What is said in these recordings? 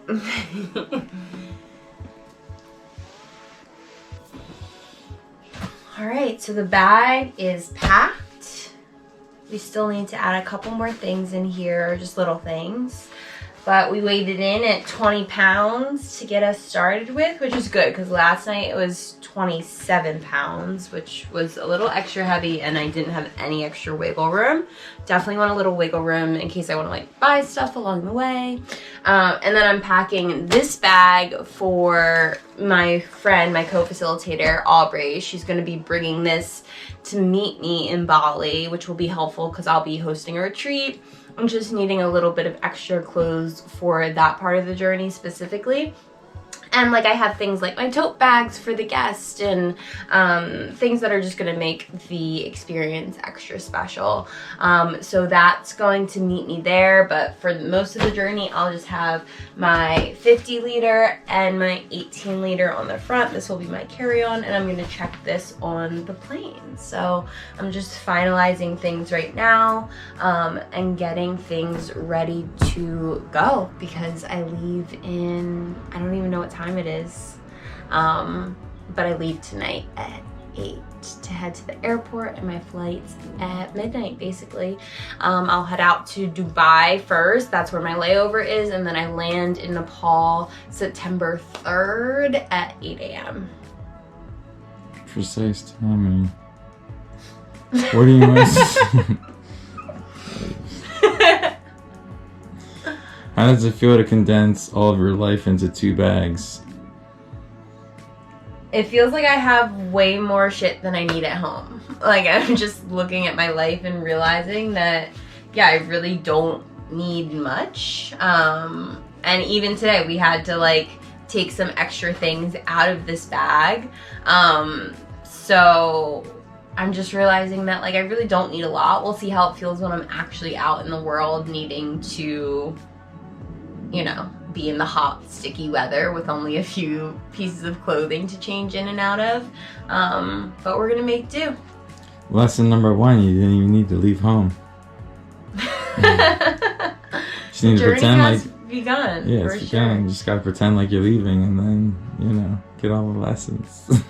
All right, so the bag is packed. We still need to add a couple more things in here, just little things. But we weighed it in at 20 pounds to get us started with, which is good because last night it was 27 pounds, which was a little extra heavy and I didn't have any extra wiggle room. Definitely want a little wiggle room in case I want to like buy stuff along the way. And then I'm packing this bag for my friend, my co-facilitator, Aubrey. She's going to be bringing this to meet me in Bali, which will be helpful because I'll be hosting a retreat. I'm just needing a little bit of extra clothes for that part of the journey specifically. And like I have things like my tote bags for the guest and things that are just going to make the experience extra special. So that's going to meet me there. But for most of the journey, I'll just have my 50 liter and my 18 liter on the front. This will be my carry-on and I'm going to check this on the plane. So I'm just finalizing things right now and getting things ready to go because I leave in, I don't even know what time it is, but I leave tonight at 8 to head to the airport and my flight's at midnight basically. I'll head out to Dubai first, that's where my layover is, and then I land in Nepal September 3rd at 8 a.m. Precise timing. What do you miss? How does it feel to condense all of your life into 2 bags? It feels like I have way more shit than I need at home. Like I'm just looking at my life and realizing that, yeah, I really don't need much. And even today we had to like take some extra things out of this bag. So I'm just realizing that like I really don't need a lot. We'll see how it feels when I'm actually out in the world needing to, you know, be in the hot, sticky weather with only a few pieces of clothing to change in and out of. But we're gonna make do. Lesson number 1, you didn't even need to leave home. Just need to pretend like begun. Yeah, it's begun. Sure. You just gotta pretend like you're leaving and then, you know, get all the lessons.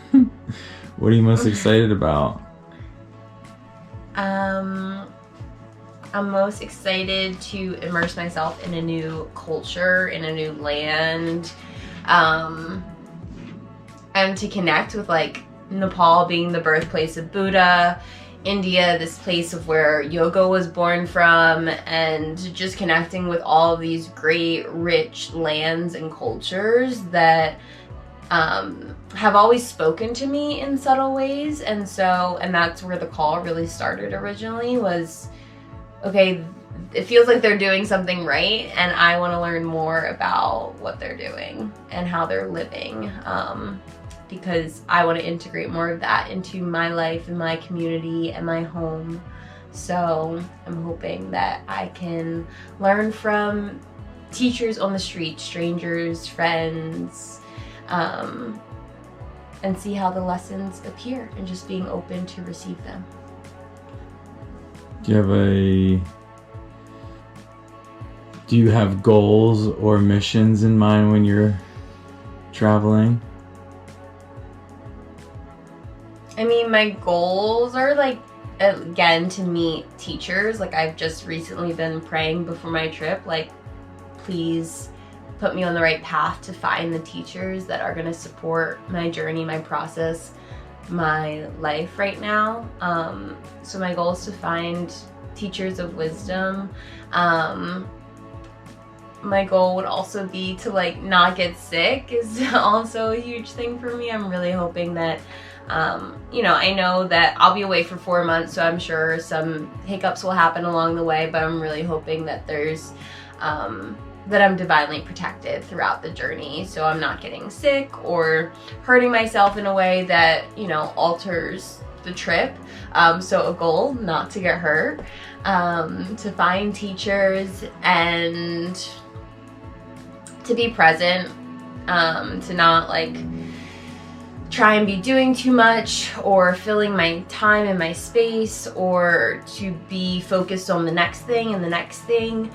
What are you most excited about? I'm most excited to immerse myself in a new culture, in a new land, and to connect with like Nepal being the birthplace of Buddha, India, this place of where yoga was born from, and just connecting with all of these great, rich lands and cultures that have always spoken to me in subtle ways. And that's where the call really started originally was, okay, it feels like they're doing something right and I want to learn more about what they're doing and how they're living, because I want to integrate more of that into my life and my community and my home. So I'm hoping that I can learn from teachers on the street, strangers, friends, and see how the lessons appear and just being open to receive them. Do you have goals or missions in mind when you're traveling? I mean, my goals are like, again, to meet teachers. Like I've just recently been praying before my trip, like, please put me on the right path to find the teachers that are going to support my journey, my process, my life right now. So my goal is to find teachers of wisdom. My goal would also be to like not get sick is also a huge thing for me. I'm really hoping that, you know, I know that I'll be away for 4 months, so I'm sure some hiccups will happen along the way, but I'm really hoping that there's, that I'm divinely protected throughout the journey, so I'm not getting sick or hurting myself in a way that, you know, alters the trip. So a goal, not to get hurt, to find teachers and to be present, to not like try and be doing too much or filling my time and my space, or to be focused on the next thing and the next thing,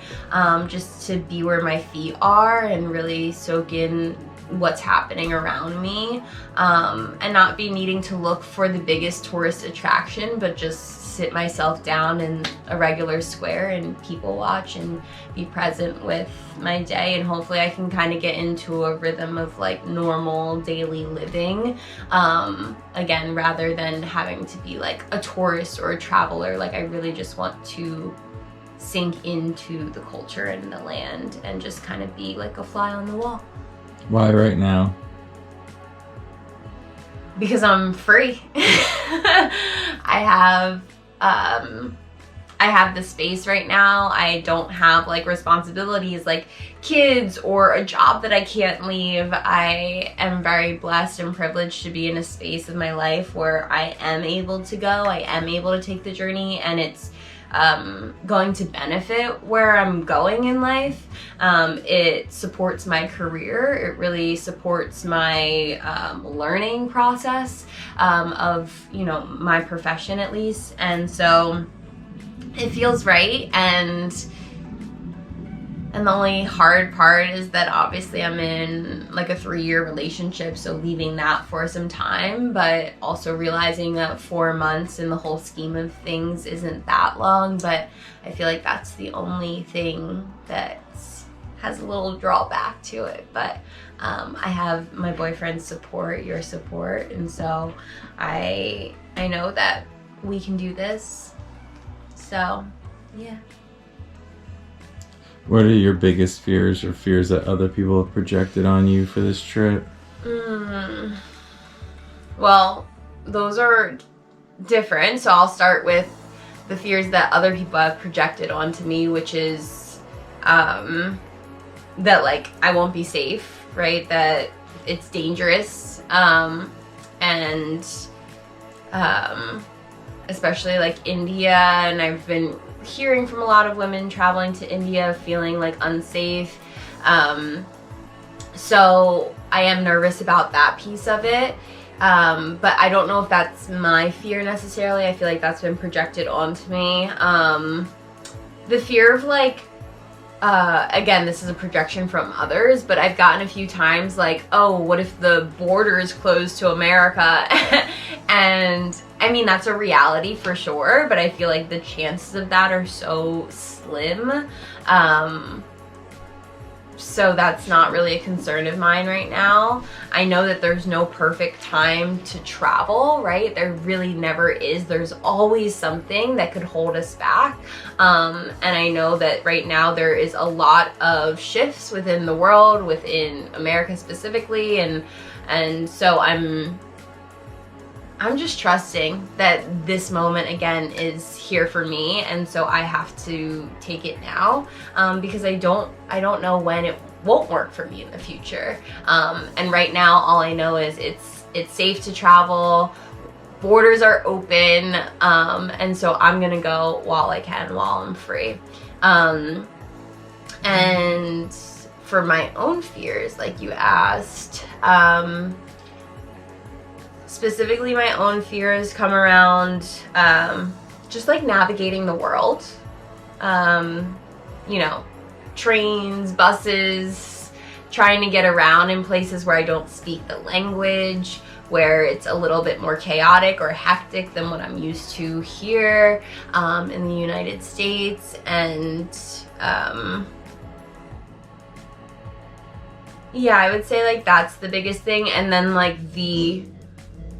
just to be where my feet are and really soak in what's happening around me, and not be needing to look for the biggest tourist attraction, but just sit myself down in a regular square and people watch and be present with my day, and hopefully I can kind of get into a rhythm of like normal daily living, again, rather than having to be like a tourist or a traveler. Like I really just want to sink into the culture and the land and just kind of be like a fly on the wall. Why right now? Because I'm free. I have the space right now. I don't have like responsibilities like kids or a job that I can't leave. I am very blessed and privileged to be in a space of my life where I am able to go, I am able to take the journey, and it's going to benefit where I'm going in life. It supports my career. It really supports my learning process of, you know, my profession at least. And so it feels right. And the only hard part is that obviously I'm in like a 3-year relationship, so leaving that for some time, but also realizing that 4 months in the whole scheme of things isn't that long. But I feel like that's the only thing that has a little drawback to it. But I have my boyfriend's support, your support, and so I know that we can do this. So yeah. What are your biggest fears, or fears that other people have projected on you for this trip? Well, those are different. So I'll start with the fears that other people have projected onto me, which is that like I won't be safe, right? That it's dangerous, and especially like India, and I've been hearing from a lot of women traveling to India feeling like unsafe. So I am nervous about that piece of it. But I don't know if that's my fear necessarily. I feel like that's been projected onto me. The fear of like, again, this is a projection from others, but I've gotten a few times like, oh, what if the border is closed to America? And I mean, that's a reality for sure, but I feel like the chances of that are so slim. So that's not really a concern of mine right now. I know that there's no perfect time to travel, right? There really never is. There's always something that could hold us back. And I know that right now there is a lot of shifts within the world, within America specifically, and so I'm just trusting that this moment again is here for me, and so I have to take it now, because I don't know when it won't work for me in the future. And right now all I know is it's safe to travel, borders are open, and so I'm gonna go while I can, while I'm free. And for my own fears, like you asked, specifically my own fears come around just like navigating the world. You know, trains, buses, trying to get around in places where I don't speak the language, where it's a little bit more chaotic or hectic than what I'm used to here in the United States. And yeah, I would say like that's the biggest thing. And then like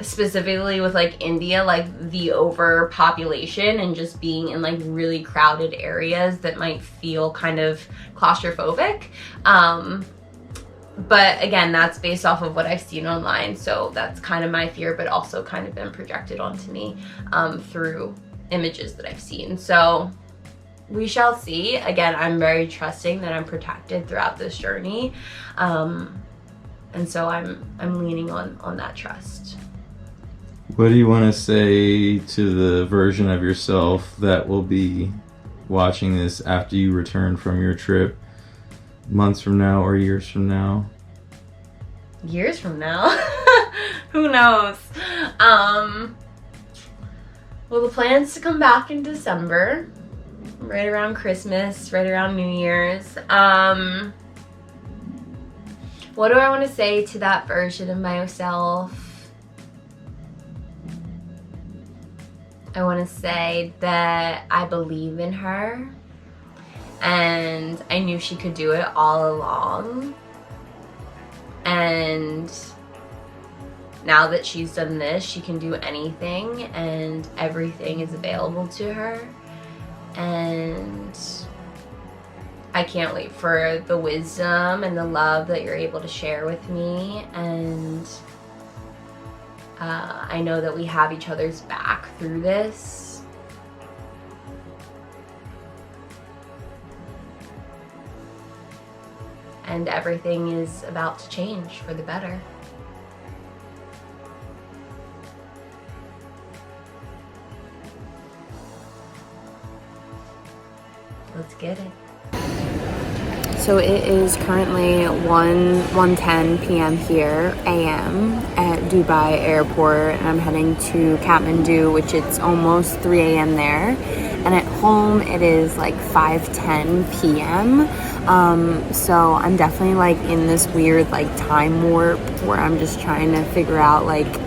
specifically with like India, like the overpopulation and just being in like really crowded areas that might feel kind of claustrophobic. But again, that's based off of what I've seen online, so that's kind of my fear, but also kind of been projected onto me through images that I've seen. So we shall see. Again, I'm very trusting that I'm protected throughout this journey, and so I'm leaning on that trust. What do you want to say to the version of yourself that will be watching this after you return from your trip, months from now or years from now? Years from now? Who knows? Well, the plan's to come back in December, right around Christmas, right around New Year's. What do I want to say to that version of myself? I want to say that I believe in her, and I knew she could do it all along. And now that she's done this, she can do anything, and everything is available to her. And I can't wait for the wisdom and the love that you're able to share with me. And I know that we have each other's back through this. And everything is about to change for the better. Let's get it. So it is currently 1:10 p.m. here, a.m. at Dubai Airport, and I'm heading to Kathmandu, which it's almost 3 a.m. there. And at home it is like 5:10 p.m. So I'm definitely like in this weird like time warp where I'm just trying to figure out like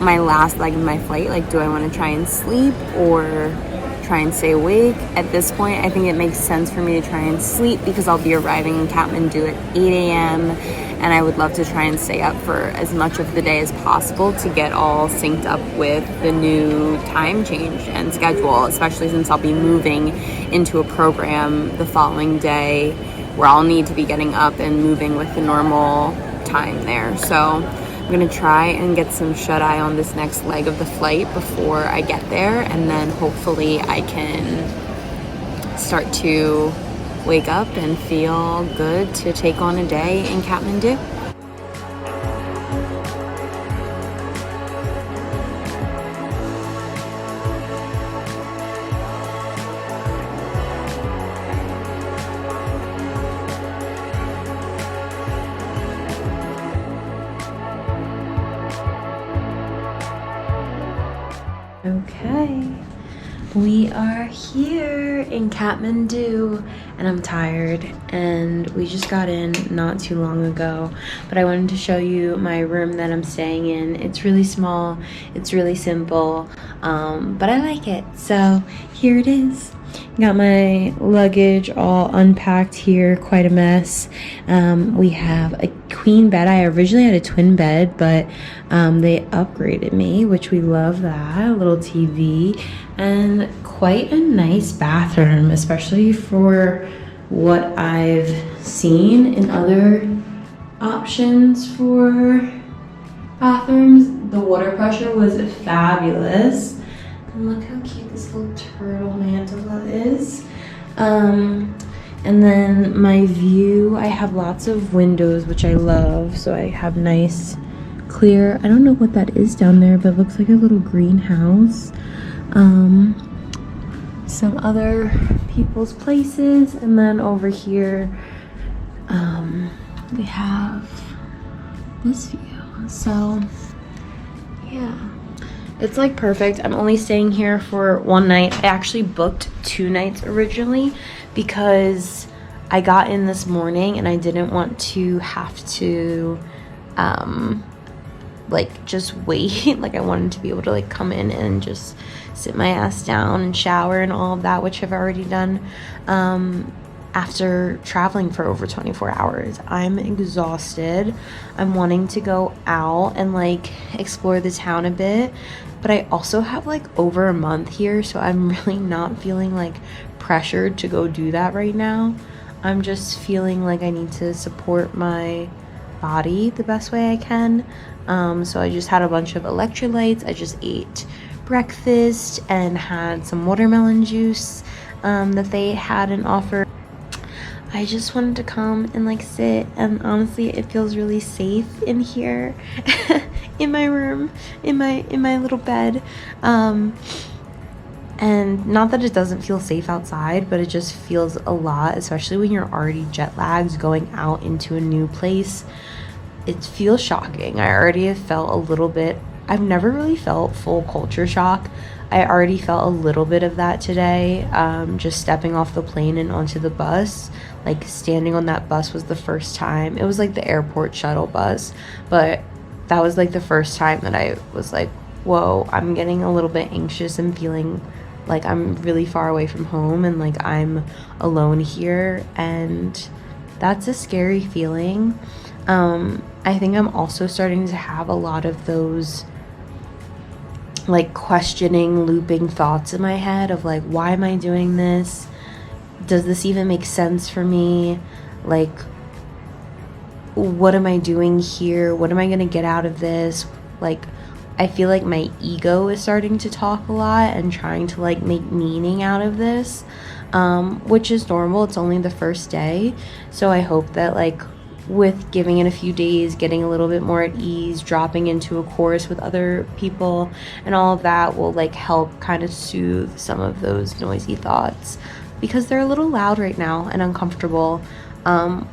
my last leg of my flight. Like, do I want to try and sleep or try and stay awake? At this point, I think it makes sense for me to try and sleep because I'll be arriving in Kathmandu at 8 a.m. and I would love to try and stay up for as much of the day as possible to get all synced up with the new time change and schedule, especially since I'll be moving into a program the following day where I'll need to be getting up and moving with the normal time there. So I'm gonna try and get some shut-eye on this next leg of the flight before I get there, and then hopefully I can start to wake up and feel good to take on a day in Kathmandu. Okay, we are here in Kathmandu and I'm tired, and we just got in not too long ago, but I wanted to show you my room that I'm staying in. It's really small, it's really simple, but I like it. So here it is. Got my luggage all unpacked here, quite a mess. We have a queen bed. I originally had a twin bed, but they upgraded me, which we love that. A little TV and quite a nice bathroom, especially for what I've seen in other options for bathrooms. The water pressure was fabulous. And look how cute this little turtle mantle is. And then my view, I have lots of windows, which I love. So I have nice, clear, I don't know what that is down there, but it looks like a little greenhouse. Some other people's places. And then over here, we have this view. So, yeah. It's like perfect. I'm only staying here for one night. I actually booked 2 nights originally because I got in this morning and I didn't want to have to like just wait. Like, I wanted to be able to like come in and just sit my ass down and shower and all of that, which I've already done after traveling for over 24 hours. I'm exhausted. I'm wanting to go out and like explore the town a bit, but I also have like over a month here, so I'm really not feeling like pressured to go do that right now. I'm just feeling like I need to support my body the best way I can. So I just had a bunch of electrolytes. I just ate breakfast and had some watermelon juice that they had an offer. I just wanted to come and like sit, and honestly it feels really safe in here in my room, in my little bed. And not that it doesn't feel safe outside, but it just feels a lot, especially when you're already jet lagged going out into a new place. it feels shocking. I already have felt a little bit. I've never really felt full culture shock. I already felt a little bit of that today, just stepping off the plane and onto the bus. Like, standing on that bus was the first time. It was like the airport shuttle bus, but that was like the first time that I was like, whoa, I'm getting a little bit anxious and feeling like I'm really far away from home and like I'm alone here, and that's a scary feeling. I think I'm also starting to have a lot of those like questioning, looping thoughts in my head of like, why am I doing this? Does this even make sense for me? Like, what am I doing here? What am I gonna get out of this? Like, I feel like my ego is starting to talk a lot and trying to like make meaning out of this, which is normal. It's only the first day. So I hope that like with giving it a few days, getting a little bit more at ease, dropping into a course with other people and all of that will like help kind of soothe some of those noisy thoughts, because they're a little loud right now and uncomfortable,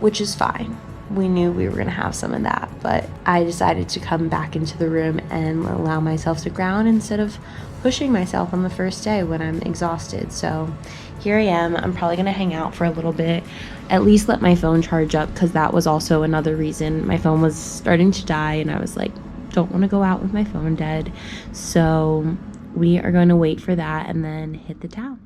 which is fine. We knew we were going to have some of that, but I decided to come back into the room and allow myself to ground instead of pushing myself on the first day when I'm exhausted. So here I am. I'm probably going to hang out for a little bit, at least let my phone charge up, because that was also another reason. My phone was starting to die and I was like, don't want to go out with my phone dead. So we are going to wait for that and then hit the town.